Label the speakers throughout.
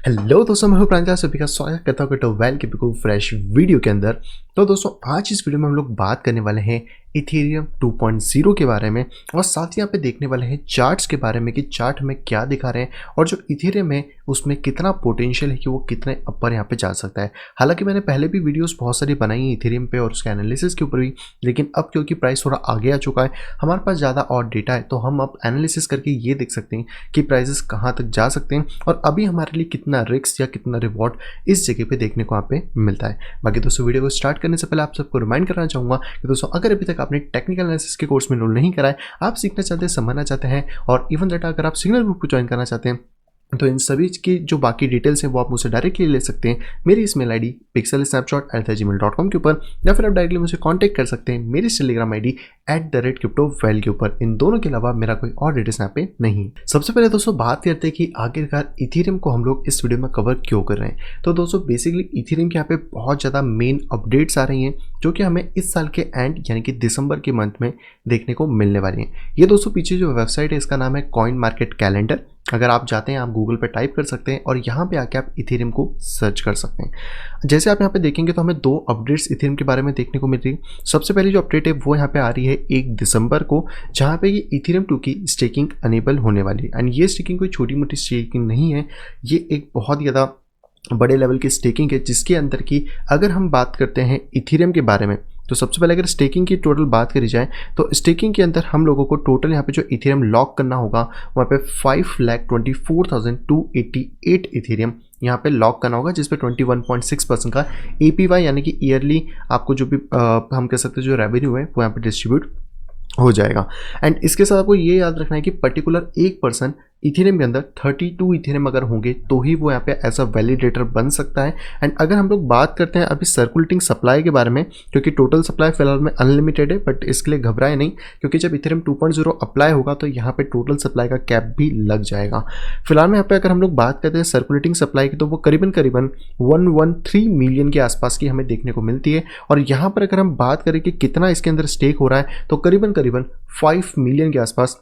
Speaker 1: Hello दोस्तों, मैं हूं प्रांजल। सभी का स्वागत करता हूं टोवेल के बिल्कुल फ्रेश वीडियो के अंदर। तो दोस्तों, आज इस वीडियो में हम लोग बात करने वाले हैं इथेरियम 2.0 के बारे में और साथ ही यहाँ पे देखने वाले हैं चार्ट्स के बारे में कि चार्ट हमें क्या दिखा रहे हैं और जो इथेरियम है उसमें कितना पोटेंशियल है कि वो कितने ऊपर यहाँ पे जा सकता है। हालांकि मैंने पहले भी वीडियोस बहुत सारी बनाई हैं इथेरियम पे और उसके एनालिसिस के ऊपर भी, लेकिन अब क्योंकि प्राइस थोड़ा आगे आ चुका है, हमारे पास ज़्यादा और डेटा है, तो हम अब एनालिसिस करके ये देख सकते हैं कि प्राइसेस कहाँ तक जा सकते हैं और अभी हमारे लिए कितना रिस्क या कितना रिवॉर्ड इस जगह पे देखने को यहाँ पे मिलता है। बाकी दोस्तों, वीडियो को स्टार्ट करने से पहले आप सबको रिमाइंड करना चाहूँगा कि दोस्तों, अगर अभी तक आपने टेक्निकल एनालिसिस के कोर्स में एनरोल नहीं करा है, आप सीखना चाहते हैं, समझना चाहते हैं और इवन दैट अगर आप सिग्नल ग्रुप को ज्वाइन करना चाहते हैं, तो इन सभी की जो बाकी डिटेल्स हैं वो आप मुझसे डायरेक्टली ले सकते हैं मेरी इसमेल आईडी pixelsnapshot@gmail.com के ऊपर, या फिर आप डायरेक्टली मुझे कांटेक्ट कर सकते हैं मेरी टेलीग्राम आईडी @cryptoval के ऊपर। इन दोनों के अलावा मेरा कोई और डिटेल्स यहाँ पे नहीं। सबसे पहले दोस्तों बात करते हैं कि आखिरकार इथेरियम को हम लोग इस वीडियो में कवर क्यों कर रहे हैं। तो दोस्तों, बेसिकली इथेरियम के यहाँ पे बहुत ज़्यादा मेन अपडेट्स आ रही हैं जो कि हमें इस साल के एंड यानी कि दिसंबर के मंथ में देखने को मिलने वाली हैं। ये दोस्तों पीछे जो वेबसाइट है इसका नाम है कॉइन मार्केट कैलेंडर। अगर आप जाते हैं, आप गूगल पे टाइप कर सकते हैं और यहाँ पे आके आप इथेरियम को सर्च कर सकते हैं। जैसे आप यहाँ पे देखेंगे तो हमें दो अपडेट्स इथेरियम के बारे में देखने को मिल रही है। सबसे पहली जो अपडेट है वो यहाँ पे आ रही है 1 दिसंबर को, जहाँ पे ये इथेरियम 2 की स्टेकिंग अनेबल होने वाली है। एंड ये स्टेकिंग कोई छोटी मोटी स्टेकिंग नहीं है, ये एक बहुत ज़्यादा बड़े लेवल की स्टेकिंग है, जिसके अंदर की अगर हम बात करते हैं इथेरियम के बारे में, तो सबसे पहले अगर स्टेकिंग की टोटल बात करी जाए तो स्टेकिंग के अंदर हम लोगों को टोटल यहाँ पे जो इथेरियम लॉक करना होगा वहाँ पे 5,24,288 इथेरियम यहाँ पे लॉक करना होगा, जिस पे 21.6% का APY यानी कि ईयरली आपको जो भी हम कह सकते हैं जो रेवेन्यू है वो यहाँ पे डिस्ट्रीब्यूट हो जाएगा। एंड इसके साथ आपको ये याद रखना है कि पर्टिकुलर एक पर्सन इथेरियम के अंदर 32 इथेरियम अगर होंगे तो ही वो यहाँ पे एज अ वैलिडेटर बन सकता है। एंड अगर हम लोग बात करते हैं अभी सर्कुलेटिंग सप्लाई के बारे में, क्योंकि टोटल सप्लाई फिलहाल में अनलिमिटेड है, बट इसके लिए घबराए नहीं, क्योंकि जब इथेरियम 2.0 अप्लाई होगा तो यहाँ पे टोटल सप्लाई का कैप भी लग जाएगा। फिलहाल में यहाँ पे अगर हम लोग बात करते हैं सर्कुलेटिंग सप्लाई की, तो वो करीबन 113 मिलियन के आसपास की हमें देखने को मिलती है। और यहाँ पर अगर हम बात करें कि कितना इसके अंदर स्टेक हो रहा है, तो करीबन 5 मिलियन के आसपास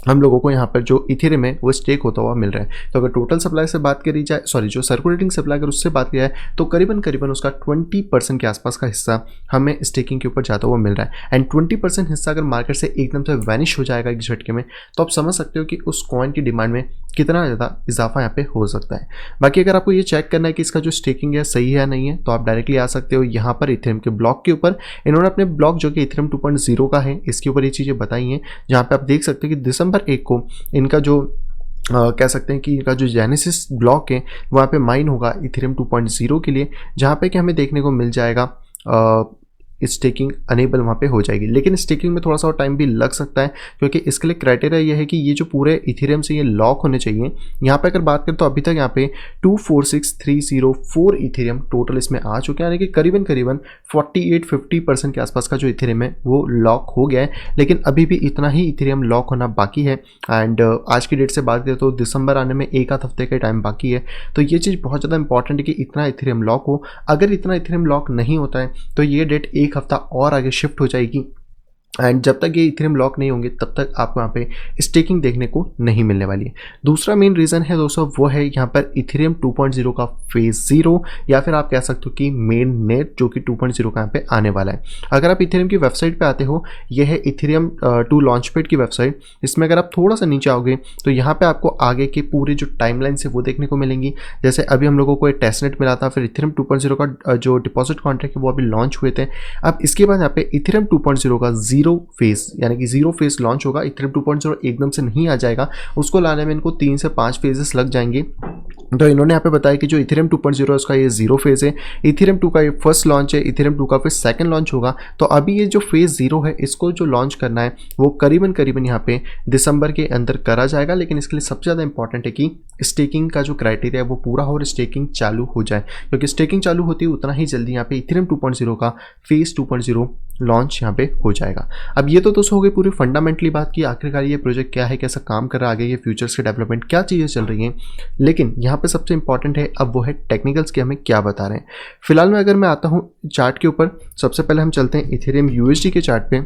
Speaker 1: हम लोगों को यहाँ पर जो इथेरियम है वो स्टेक होता हुआ मिल रहा है। तो अगर टोटल सप्लाई से बात करी जाए, सॉरी जो सर्कुलेटिंग सप्लाई अगर उससे बात की जाए, तो करीबन उसका 20% के आसपास का हिस्सा हमें स्टेकिंग के ऊपर जाता हुआ मिल रहा है। एंड 20% हिस्सा अगर मार्केट से एकदम से वैनिश हो जाएगा एक झटके में, तो आप समझ सकते हो कि उस कॉइन की डिमांड में कितना ज़्यादा इजाफा यहाँ पे हो सकता है। बाकी अगर आपको ये चेक करना है कि इसका जो स्टेकिंग है सही है या नहीं है, तो आप डायरेक्टली आ सकते हो यहाँ पर इथेरियम के ब्लॉक के ऊपर। इन्होंने अपने ब्लॉक जो कि इथेरियम 2.0 का है इसके ऊपर ये चीज़ें बताई हैं, जहाँ पे आप देख सकते हो कि दिसंबर 1 को इनका जो कह सकते हैं कि इनका जो जेनेसिस ब्लॉक है वहाँ पे माइन होगा इथेरियम 2.0 के लिए, जहाँ पे कि हमें देखने को मिल जाएगा स्टेकिंग अनेबल वहाँ पे हो जाएगी। लेकिन स्टेकिंग में थोड़ा सा टाइम भी लग सकता है, क्योंकि इसके लिए क्राइटेरिया ये है कि ये जो पूरे इथेरियम से ये लॉक होने चाहिए। यहाँ पे अगर बात करें तो अभी तक यहाँ पे 246,304 इथेरियम टोटल इसमें आ चुके हैं, यानी कि करीबन 48-50% के आसपास का जो इथेरियम है वो लॉक हो गया है। लेकिन अभी भी इतना ही इथेरियम लॉक होना बाकी है। एंड आज की डेट से बात करें तो दिसंबर आने में एक आध हफ्ते का टाइम बाकी है। तो ये चीज़ बहुत ज़्यादा इंपॉर्टेंट है कि इतना इथेरियम लॉक हो। अगर इतना इथेरियम लॉक नहीं होता है तो ये डेट एक हफ्ता और आगे शिफ्ट हो जाएगी। एंड जब तक ये इथेरियम लॉक नहीं होंगे तब तक आपको यहाँ पे स्टेकिंग देखने को नहीं मिलने वाली है। दूसरा मेन रीज़न है दोस्तों वो है यहाँ पर इथेरियम 2.0 का फेज 0, या फिर आप कह सकते हो कि मेन नेट जो कि 2.0 का यहाँ पे आने वाला है। अगर आप इथेरियम की वेबसाइट पे आते हो, यह है इथेरियम 2 लॉन्चपैड की वेबसाइट। इसमें अगर आप थोड़ा सा नीचे आओगे तो यहाँ पे आपको आगे के पूरे जो टाइमलाइन है वो देखने को मिलेंगी। जैसे अभी हम लोगों को एक टेस्टनेट मिला था, फिर इथेरियम 2.0 का जो डिपॉजिट कॉन्ट्रैक्ट है वो अभी लॉन्च हुए थे। अब इसके बाद यहाँ पे इथेरियम 2.0 का 0 फेज यानी कि 0 फेज लॉन्च होगा। इथेरियम 2.0 एकदम से नहीं आ जाएगा, उसको लाने में इनको 3 से 5 फेजेस लग जाएंगे। तो इन्होंने यहाँ पे बताया कि जो इथेरियम 2.0 है उसका ये 0 फेज है, इथेरियम 2 का ये फर्स्ट लॉन्च है, इथेरियम 2 का फिर सेकंड लॉन्च होगा। तो अभी ये जो फेज 0 है इसको जो लॉन्च करना है वो करीबन यहाँ पे दिसंबर के अंदर करा जाएगा। लेकिन इसके लिए सबसे ज़्यादा इंपॉर्टेंट है कि स्टेकिंग का जो क्राइटेरिया है वो पूरा हो और स्टेकिंग चालू हो जाए, क्योंकि स्टेकिंग चालू होती है उतना ही जल्दी यहाँ पे इथेरियम 2.0 का फेज 2.0 लॉन्च यहाँ पे हो जाएगा। अब ये तो दोस्तों हो गई पूरी फंडामेंटली बात की आखिरकार ये प्रोजेक्ट क्या है, कैसा काम कर रहा है, आगे ये फ्यूचर्स के डेवलपमेंट क्या चीज़ें चल रही हैं। लेकिन यहाँ पे सबसे इंपॉर्टेंट है अब वो है टेक्निकल्स के हमें क्या बता रहे हैं। फिलहाल में अगर मैं आता हूँ चार्ट के ऊपर, सबसे पहले हम चलते हैं इथेरियम USD के चार्ट पे।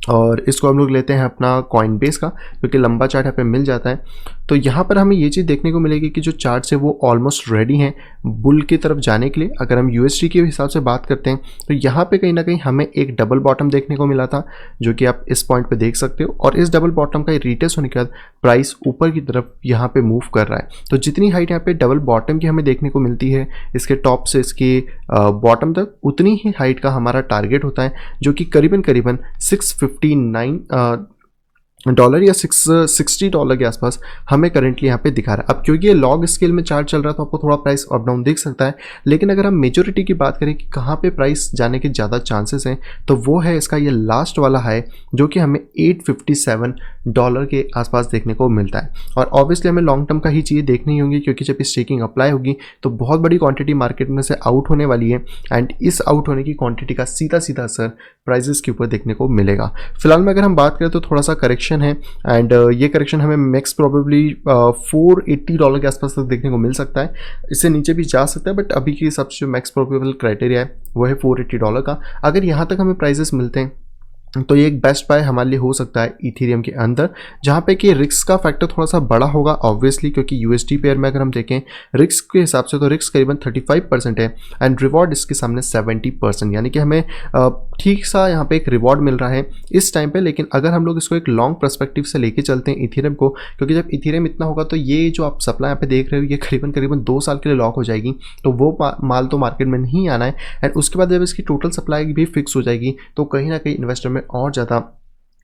Speaker 1: और इसको हम लोग लेते हैं अपना कॉइनबेस का, क्योंकि लंबा चार्ट यहाँ पे मिल जाता है। तो यहाँ पर हमें ये चीज़ देखने को मिलेगी कि जो चार्ट्स है वो ऑलमोस्ट रेडी हैं बुल की तरफ जाने के लिए। अगर हम यूएसडी के हिसाब से बात करते हैं तो यहाँ पे कहीं ना कहीं हमें एक डबल बॉटम देखने को मिला था, जो कि आप इस पॉइंट पे देख सकते हो। और इस डबल बॉटम का रिटेस्ट होने के बाद प्राइस ऊपर की तरफ यहाँ पे मूव कर रहा है। तो जितनी हाइट यहाँ पे डबल बॉटम की हमें देखने को मिलती है इसके टॉप से इसके बॉटम तक, उतनी ही हाइट का हमारा टारगेट होता है, जो कि करीबन करीबन $659 या $660 के आसपास हमें करेंटली यहाँ पे दिखा रहा है। अब क्योंकि ये लॉग स्केल में चार्ट चल रहा है तो आपको थोड़ा प्राइस अप डाउन दिख सकता है, लेकिन अगर हम मेजोरिटी की बात करें कि कहाँ पे प्राइस जाने के ज़्यादा चांसेस हैं, तो वो है इसका ये लास्ट वाला हाई, जो कि हमें $857 के आसपास देखने को मिलता है। और ऑब्वियसली हमें लॉन्ग टर्म का ही चीज़ें देखनी होंगी, क्योंकि जब स्टेकिंग अप्लाई होगी तो बहुत बड़ी क्वांटिटी मार्केट में से आउट होने वाली है, एंड इस आउट होने की क्वांटिटी का सीधा सीधा असर प्राइजेस के ऊपर देखने को मिलेगा। फिलहाल में अगर हम बात करें तो थोड़ा सा करेक्शन है, एंड ये करेक्शन हमें मैक्स प्रोबेबली $480 के आसपास तक देखने को मिल सकता है। इससे नीचे भी जा सकता है, बट अभी के हिसाब से जो मैक्स प्रोबेबल क्राइटेरिया है वो है $480 का। अगर यहाँ तक हमें प्राइजेस मिलते हैं तो ये एक बेस्ट बाय हमारे लिए हो सकता है इथेरियम के अंदर, जहाँ पे कि रिस्क का फैक्टर थोड़ा सा बड़ा होगा ऑब्वियसली, क्योंकि यूएसडी पेयर में अगर हम देखें रिस्क के हिसाब से तो रिस्क करीबन 35% है एंड रिवॉर्ड इसके सामने 70%, यानी कि हमें ठीक सा यहाँ पे एक रिवॉर्ड मिल रहा है इस टाइम पे। लेकिन अगर हम लोग इसको एक लॉन्ग पर्सपेक्टिव से लेके चलते हैं इथेरियम को, क्योंकि जब इथेरियम इतना होगा तो ये जो आप सप्लाई यहाँ पे देख रहे हो ये करीबन करीबन 2 साल के लिए लॉक हो जाएगी, तो वो माल तो मार्केट में नहीं आना है। एंड उसके बाद जब इसकी टोटल सप्लाई भी फिक्स हो जाएगी तो कहीं ना कहीं इन्वेस्टर में और ज़्यादा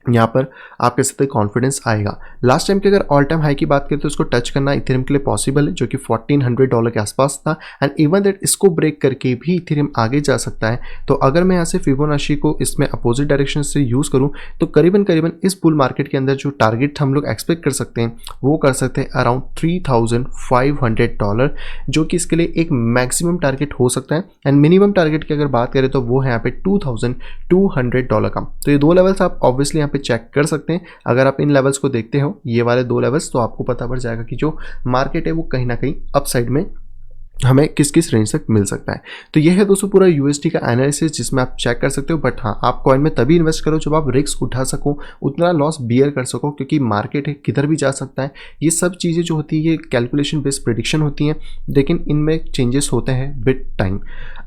Speaker 1: यहाँ पर आप कह सकते हैं कॉन्फिडेंस आएगा। लास्ट टाइम की अगर ऑल टाइम हाई की बात करें तो इसको टच करना इथेरियम के लिए पॉसिबल है, जो कि $1400 के आसपास था, एंड इवन दैट इसको ब्रेक करके भी इथेरियम आगे जा सकता है। तो अगर मैं यहाँ से फिबोनाची को इसमें अपोजिट डायरेक्शन से यूज़ करूँ तो करीबन करीबन इस बुल मार्केट के अंदर जो टारगेट हम लोग एक्सपेक्ट कर सकते हैं वो कर सकते हैं अराउंड $3500, जो कि इसके लिए एक मैक्सिमम टारगेट हो सकता है। एंड मिनिमम टारगेट की अगर बात करें तो वो है यहाँ पे $2200 का। तो ये 2 लेवल्स आप ऑब्वियसली यहाँ पे चेक कर सकते हैं। अगर आप इन लेवल्स को देखते हो, ये वाले 2 लेवल्स, तो आपको पता पड़ जाएगा कि जो मार्केट है वो कहीं ना कहीं अपसाइड में हमें किस किस रेंज तक मिल सकता है। तो ये है दोस्तों पूरा यूएसडी का एनालिसिस, जिसमें आप चेक कर सकते हो। बट हाँ, आप कॉइन में तभी इन्वेस्ट करो जब आप रिस्क उठा सको, उतना लॉस बियर कर सको, क्योंकि मार्केट है किधर भी जा सकता है। ये सब चीज़ें जो होती है ये कैलकुलेशन बेस्ड प्रेडिक्शन होती हैं, लेकिन इनमें चेंजेस होते हैं विद टाइम।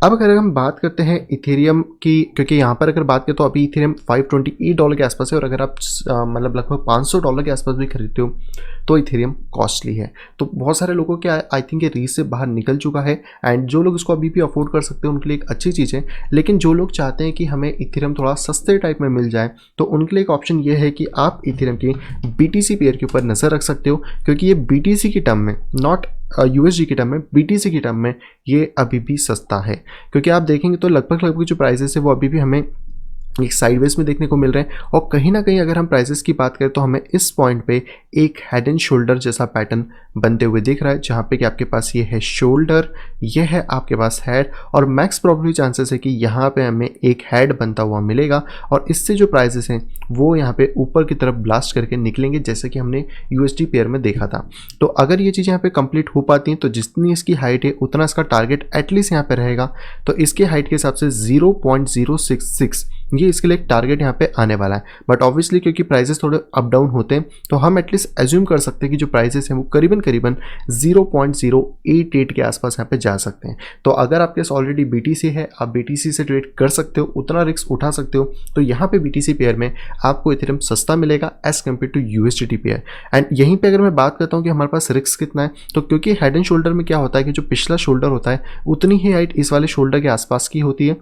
Speaker 1: अब अगर हम बात करते हैं इथेरियम की, क्योंकि यहाँ पर अगर बात करें तो अभी इथेरियम $528 के आसपास है, और अगर आप मतलब लगभग $500 के आसपास भी खरीदते हो तो इथेरियम कॉस्टली है। तो बहुत सारे लोगों के आई थिंक ये रीच से बाहर निकल चुका है, एंड जो लोग इसको अभी भी अफोर्ड कर सकते हैं उनके लिए एक अच्छी चीज़ है। लेकिन जो लोग चाहते हैं कि हमें इथेरियम थोड़ा सस्ते टाइप में मिल जाए, तो उनके लिए एक ऑप्शन ये है कि आप इथेरियम की बीटीसी पेयर के ऊपर नज़र रख सकते हो, क्योंकि ये बीटीसी की टर्म में, नॉट यूएसडी की टर्म में, बीटीसी की टर्म में ये अभी भी सस्ता है। क्योंकि आप देखेंगे तो लगभग जो प्राइसेस है वो अभी भी हमें एक साइडवेज में देखने को मिल रहे हैं। और कहीं ना कहीं अगर हम प्राइसेस की बात करें तो हमें इस पॉइंट पे एक हेड एंड शोल्डर जैसा पैटर्न बनते हुए दिख रहा है, जहाँ पे कि आपके पास ये है शोल्डर, ये है आपके पास हेड, और मैक्स प्रोबेबली चांसेस है कि यहाँ पे हमें एक हेड बनता हुआ मिलेगा, और इससे जो प्राइसेस हैं वो यहाँ पे ऊपर की तरफ ब्लास्ट करके निकलेंगे, जैसे कि हमने यूएसडी पेयर में देखा था। तो अगर ये चीज़ यहाँ पे कंप्लीट हो पाती हैं तो जितनी इसकी हाइट है उतना इसका टारगेट एटलीस्ट यहाँ पे रहेगा। तो इसके हाइट के हिसाब से 0.066 ये इसके लिए एक टारगेट यहाँ पे आने वाला है। बट ऑब्वियसली क्योंकि प्राइसेस थोड़े अप डाउन होते हैं तो हम एटलीस्ट एज्यूम कर सकते हैं कि जो प्राइसेस हैं वो करीबन 0.088 के आसपास यहाँ पे जा सकते हैं। तो अगर आपके पास ऑलरेडी बीटीसी है, आप बीटीसी से ट्रेड कर सकते हो, उतना रिस्क उठा सकते हो, तो यहाँ पे बीटीसी पेयर में आपको इथेरियम सस्ता मिलेगा as compare to USDT pair. And यहीं पे अगर मैं बात करता हूँ कि हमारे पास रिस्क कितना है, तो क्योंकि हेड एंड शोल्डर में क्या होता है कि जो पिछला शोल्डर होता है उतनी ही हाइट इस वाले शोल्डर के आसपास की होती है।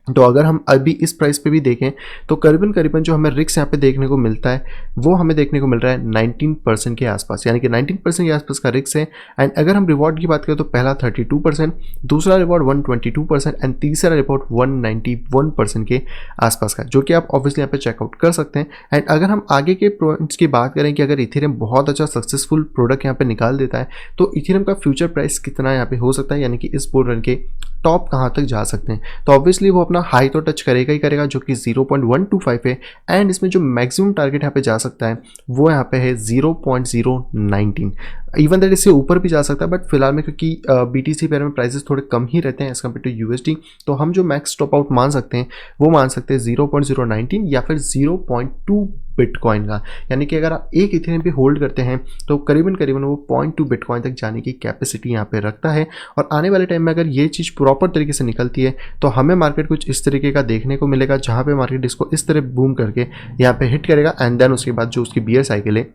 Speaker 1: तो अगर हम अभी इस प्राइस पे भी देखें तो करीबन जो हमें रिस्क यहाँ पे देखने को मिलता है वो हमें देखने को मिल रहा है 19% के आसपास, यानी कि 19% के आसपास का रिस्क है। एंड अगर हम रिवॉर्ड की बात करें तो पहला 32%, दूसरा रिवॉर्ड 122% एंड तीसरा रिवॉर्ड 191% के आसपास का, जो कि आप ऑब्वियसली यहाँ पे चेकआउट कर सकते हैं। एंड अगर हम आगे के पॉइंट्स की बात करें कि अगर इथेरियम बहुत अच्छा सक्सेसफुल प्रोडक्ट यहाँ पे निकाल देता है तो इथेरियम का फ्यूचर प्राइस कितना यहाँ पे हो सकता है, यानी कि इस बुल रन के टॉप कहाँ तक जा सकते हैं। तो ऑब्वियसली वो अपना हाई तो टच करेगा ही करेगा, जो कि 0.125 है। एंड इसमें जो मैक्सिमम टारगेट यहाँ पे जा सकता है वो यहाँ पे है 0.019। इवन दैट इससे ऊपर भी जा सकता है, बट फिलहाल में क्योंकि BTC पेयर में प्राइसेस थोड़े कम ही रहते हैं एज कम्पेयर टू USD, तो हम जो मैक्स टॉप आउट मान सकते हैं वो मान सकते हैं 0.019 या फिर 0.2 बिटकॉइन का। यानी कि अगर आप एक इथेरियम पे होल्ड करते हैं तो करीबन करीबन वो 0.2 बिटकॉइन तक जाने की कैपेसिटी यहाँ पे रखता है। और आने वाले टाइम में अगर ये चीज़ प्रॉपर तरीके से निकलती है तो हमें मार्केट कुछ इस तरीके का देखने को मिलेगा, जहाँ पे मार्केट इसको इस तरह बूम करके यहाँ पे हिट करेगा एंड देन उसके बाद जो उसकी बियर साइकिल है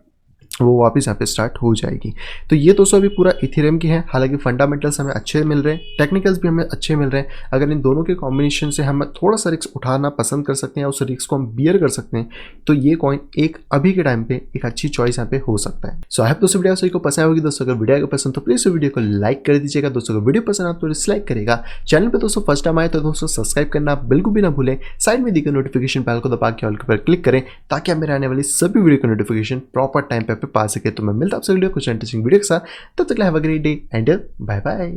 Speaker 1: वो वापस यहाँ पे स्टार्ट हो जाएगी। तो ये दोस्तों अभी पूरा इथेरियम की है। हालांकि फंडामेंटल्स हमें अच्छे मिल रहे हैं, टेक्निकल्स भी हमें अच्छे मिल रहे हैं। अगर इन दोनों के कॉम्बिनेशन से हम थोड़ा सा रिस्क उठाना पसंद कर सकते हैं, उस रिस्क को हम बियर कर सकते हैं, तो ये कॉइन एक अभी के टाइम पे एक अच्छी चॉइस यहाँ पे हो सकता है। सो आई होप दोस्तों वीडियो सही को पसंद होगी। दोस्तों अगर वीडियो को पसंद तो प्लीज वीडियो को लाइक कर दीजिएगा। दोस्तों अगर वीडियो पसंद आप तो डिसलाइक करेगा। चैनल पर दोस्तों फर्स्ट टाइम आए तो दोस्तों सब्सक्राइब करना बिल्कुल भी ना भूलें। साइड में दिखे नोटिफिकेशन बेल को दबा के ऑल पर क्लिक करें ताकि आप मेरे आने वाली सभी वीडियो का नोटिफिकेशन प्रॉपर टाइम पे पा सके। तो मैं मिलता हूं आपसे वीडियो कुछ इंटरेस्टिंग वीडियो के साथ। तब तक have a great day and bye bye.